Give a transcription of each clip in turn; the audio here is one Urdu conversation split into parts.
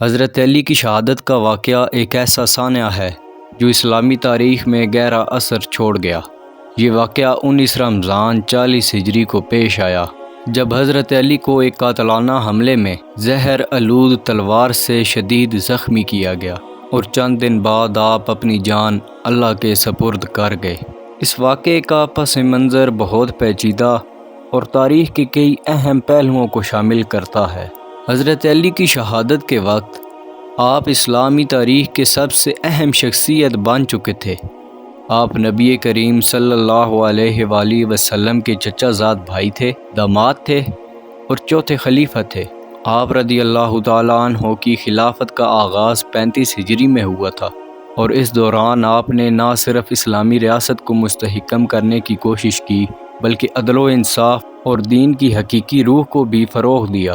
حضرت علی کی شہادت کا واقعہ ایک ایسا سانحہ ہے جو اسلامی تاریخ میں گہرا اثر چھوڑ گیا۔ یہ واقعہ 19 رمضان 40 ہجری کو پیش آیا، جب حضرت علی کو ایک قاتلانہ حملے میں زہر آلود تلوار سے شدید زخمی کیا گیا اور چند دن بعد آپ اپنی جان اللہ کے سپرد کر گئے۔ اس واقعے کا پس منظر بہت پیچیدہ اور تاریخ کے کئی اہم پہلوؤں کو شامل کرتا ہے۔ حضرت علی کی شہادت کے وقت آپ اسلامی تاریخ کے سب سے اہم شخصیت بن چکے تھے۔ آپ نبی کریم صلی اللہ علیہ وآلہ وسلم کے چچا زاد بھائی تھے، داماد تھے اور چوتھے خلیفہ تھے۔ آپ رضی اللہ تعالیٰ عنہ کی خلافت کا آغاز 35 ہجری میں ہوا تھا، اور اس دوران آپ نے نہ صرف اسلامی ریاست کو مستحکم کرنے کی کوشش کی بلکہ عدل و انصاف اور دین کی حقیقی روح کو بھی فروغ دیا۔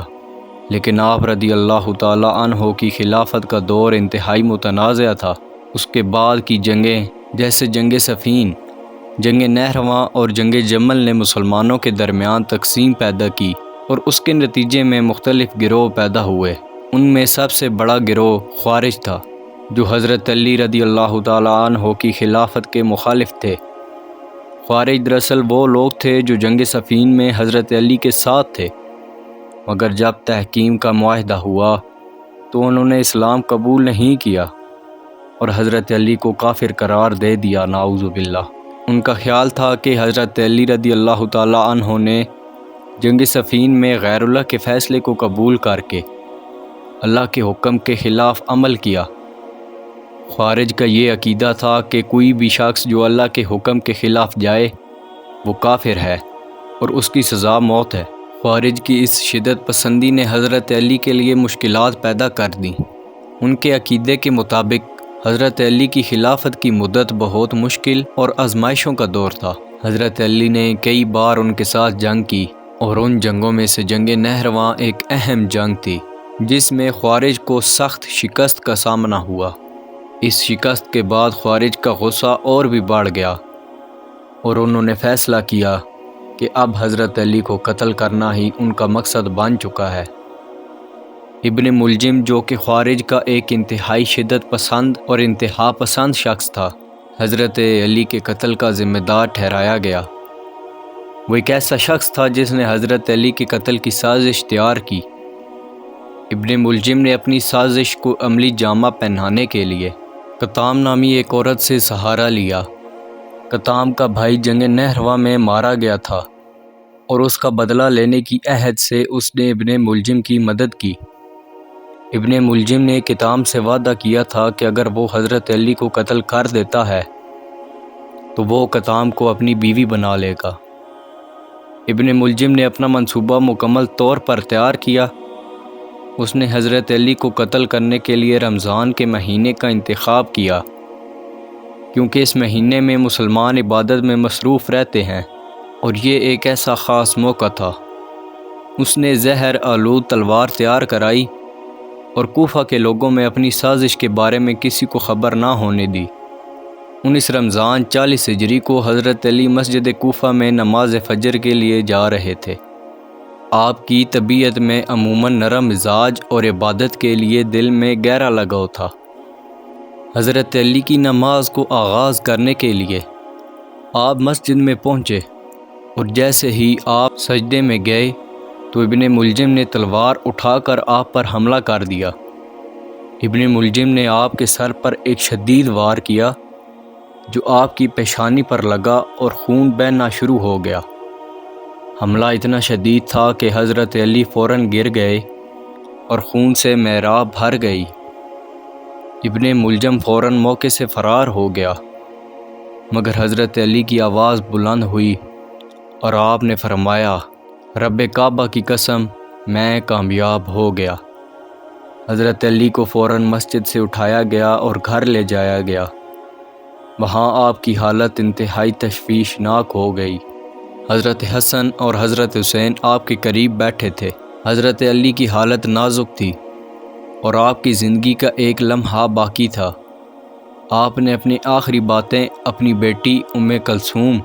لیکن آپ رضی اللہ تعالیٰ عنہ کی خلافت کا دور انتہائی متنازع تھا۔ اس کے بعد کی جنگیں جیسے جنگ صفین، جنگ نہرواں اور جنگ جمل نے مسلمانوں کے درمیان تقسیم پیدا کی اور اس کے نتیجے میں مختلف گروہ پیدا ہوئے۔ ان میں سب سے بڑا گروہ خوارج تھا، جو حضرت علی رضی اللہ تعالیٰ عنہ کی خلافت کے مخالف تھے۔ خوارج دراصل وہ لوگ تھے جو جنگ صفین میں حضرت علی کے ساتھ تھے، مگر جب تحکیم کا معاہدہ ہوا تو انہوں نے اسلام قبول نہیں کیا اور حضرت علی کو کافر قرار دے دیا، نعوذ باللہ۔ ان کا خیال تھا کہ حضرت علی رضی اللہ تعالیٰ عنہ نے جنگ صفین میں غیر اللہ کے فیصلے کو قبول کر کے اللہ کے حکم کے خلاف عمل کیا۔ خوارج کا یہ عقیدہ تھا کہ کوئی بھی شخص جو اللہ کے حکم کے خلاف جائے وہ کافر ہے اور اس کی سزا موت ہے۔ خوارج کی اس شدت پسندی نے حضرت علی کے لیے مشکلات پیدا کر دیں۔ ان کے عقیدے کے مطابق حضرت علی کی خلافت کی مدت بہت مشکل اور آزمائشوں کا دور تھا۔ حضرت علی نے کئی بار ان کے ساتھ جنگ کی اور ان جنگوں میں سے جنگ نہرواں ایک اہم جنگ تھی، جس میں خوارج کو سخت شکست کا سامنا ہوا۔ اس شکست کے بعد خوارج کا غصہ اور بھی بڑھ گیا اور انہوں نے فیصلہ کیا کہ اب حضرت علی کو قتل کرنا ہی ان کا مقصد بن چکا ہے۔ ابن ملجم، جو کہ خوارج کا ایک انتہائی شدت پسند اور انتہا پسند شخص تھا، حضرت علی کے قتل کا ذمہ دار ٹھہرایا گیا۔ وہ ایک ایسا شخص تھا جس نے حضرت علی کے قتل کی سازش تیار کی۔ ابن ملجم نے اپنی سازش کو عملی جامہ پہنانے کے لیے کتام نامی ایک عورت سے سہارا لیا۔ کتام کا بھائی جنگ نہرواں میں مارا گیا تھا اور اس کا بدلہ لینے کی عہد سے اس نے ابن ملجم کی مدد کی۔ ابن ملجم نے کتام سے وعدہ کیا تھا کہ اگر وہ حضرت علی کو قتل کر دیتا ہے تو وہ کتام کو اپنی بیوی بنا لے گا۔ ابن ملجم نے اپنا منصوبہ مکمل طور پر تیار کیا۔ اس نے حضرت علی کو قتل کرنے کے لیے رمضان کے مہینے کا انتخاب کیا، کیونکہ اس مہینے میں مسلمان عبادت میں مصروف رہتے ہیں اور یہ ایک ایسا خاص موقع تھا۔ اس نے زہر آلود تلوار تیار کرائی اور کوفہ کے لوگوں میں اپنی سازش کے بارے میں کسی کو خبر نہ ہونے دی۔ 19 رمضان 40 ہجری کو حضرت علی مسجد کوفہ میں نماز فجر کے لیے جا رہے تھے۔ آپ کی طبیعت میں عموماً نرم مزاج اور عبادت کے لیے دل میں گہرا لگاؤ تھا۔ حضرت علی کی نماز کو آغاز کرنے کے لیے آپ مسجد میں پہنچے اور جیسے ہی آپ سجدے میں گئے تو ابن ملجم نے تلوار اٹھا کر آپ پر حملہ کر دیا۔ ابن ملجم نے آپ کے سر پر ایک شدید وار کیا جو آپ کی پیشانی پر لگا اور خون بہنا شروع ہو گیا۔ حملہ اتنا شدید تھا کہ حضرت علی فوراً گر گئے اور خون سے محراب بھر گئی۔ ابن ملجم فوراً موقع سے فرار ہو گیا، مگر حضرت علی کی آواز بلند ہوئی اور آپ نے فرمایا، رب کعبہ کی قسم، میں کامیاب ہو گیا۔ حضرت علی کو فوراً مسجد سے اٹھایا گیا اور گھر لے جایا گیا۔ وہاں آپ کی حالت انتہائی تشویشناک ہو گئی۔ حضرت حسن اور حضرت حسین آپ کے قریب بیٹھے تھے۔ حضرت علی کی حالت نازک تھی اور آپ کی زندگی کا ایک لمحہ باقی تھا۔ آپ نے اپنی آخری باتیں اپنی بیٹی ام کلثوم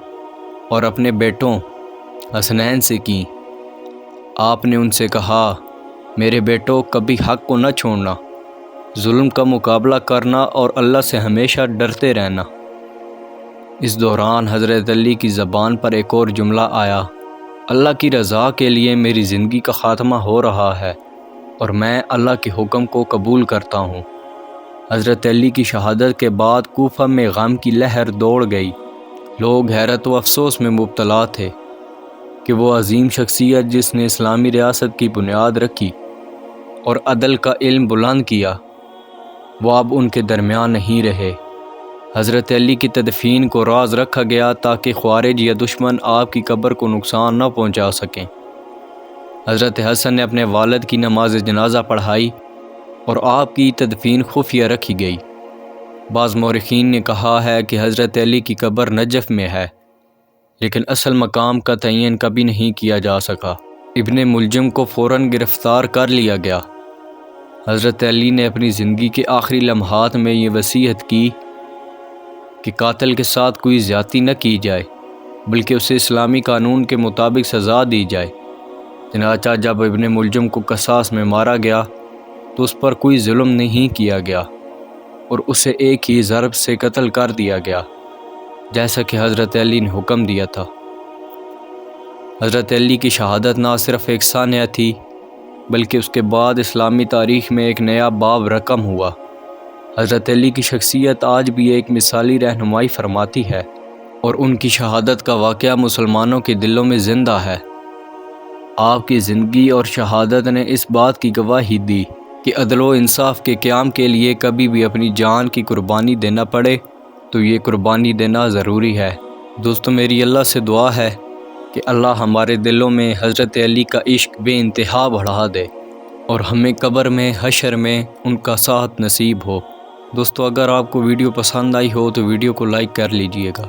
اور اپنے بیٹوں حسنین سے کیں۔ آپ نے ان سے کہا، میرے بیٹوں، کبھی حق کو نہ چھوڑنا ظلم کا مقابلہ کرنا اور اللہ سے ہمیشہ ڈرتے رہنا۔ اس دوران حضرت علی کی زبان پر ایک اور جملہ آیا، اللہ کی رضا کے لیے میری زندگی کا خاتمہ ہو رہا ہے اور میں اللہ کے حکم کو قبول کرتا ہوں۔ حضرت علی کی شہادت کے بعد کوفہ میں غم کی لہر دوڑ گئی۔ لوگ حیرت و افسوس میں مبتلا تھے کہ وہ عظیم شخصیت جس نے اسلامی ریاست کی بنیاد رکھی اور عدل کا علم بلند کیا، وہ اب ان کے درمیان نہیں رہے۔ حضرت علی کی تدفین کو راز رکھا گیا تاکہ خوارج یا دشمن آپ کی قبر کو نقصان نہ پہنچا سکیں۔ حضرت حسن نے اپنے والد کی نماز جنازہ پڑھائی اور آپ کی تدفین خفیہ رکھی گئی۔ بعض مورخین نے کہا ہے کہ حضرت علی کی قبر نجف میں ہے، لیکن اصل مقام کا تعین کبھی نہیں کیا جا سکا۔ ابن ملجم کو فوراً گرفتار کر لیا گیا۔ حضرت علی نے اپنی زندگی کے آخری لمحات میں یہ وصیت کی کہ قاتل کے ساتھ کوئی زیادتی نہ کی جائے، بلکہ اسے اسلامی قانون کے مطابق سزا دی جائے۔ چنانچہ جب ابن ملجم کو قصاص میں مارا گیا تو اس پر کوئی ظلم نہیں کیا گیا اور اسے ایک ہی ضرب سے قتل کر دیا گیا، جیسا کہ حضرت علی نے حکم دیا تھا۔ حضرت علی کی شہادت نہ صرف ایک سانحہ تھی، بلکہ اس کے بعد اسلامی تاریخ میں ایک نیا باب رقم ہوا۔ حضرت علی کی شخصیت آج بھی ایک مثالی رہنمائی فرماتی ہے اور ان کی شہادت کا واقعہ مسلمانوں کے دلوں میں زندہ ہے۔ آپ کی زندگی اور شہادت نے اس بات کی گواہی دی کہ عدل و انصاف کے قیام کے لیے کبھی بھی اپنی جان کی قربانی دینا پڑے تو یہ قربانی دینا ضروری ہے۔ دوستو، میری اللہ سے دعا ہے کہ اللہ ہمارے دلوں میں حضرت علی کا عشق بے انتہا بڑھا دے اور ہمیں قبر میں، حشر میں ان کا ساتھ نصیب ہو۔ دوستو، اگر آپ کو ویڈیو پسند آئی ہو تو ویڈیو کو لائک کر لیجئے گا۔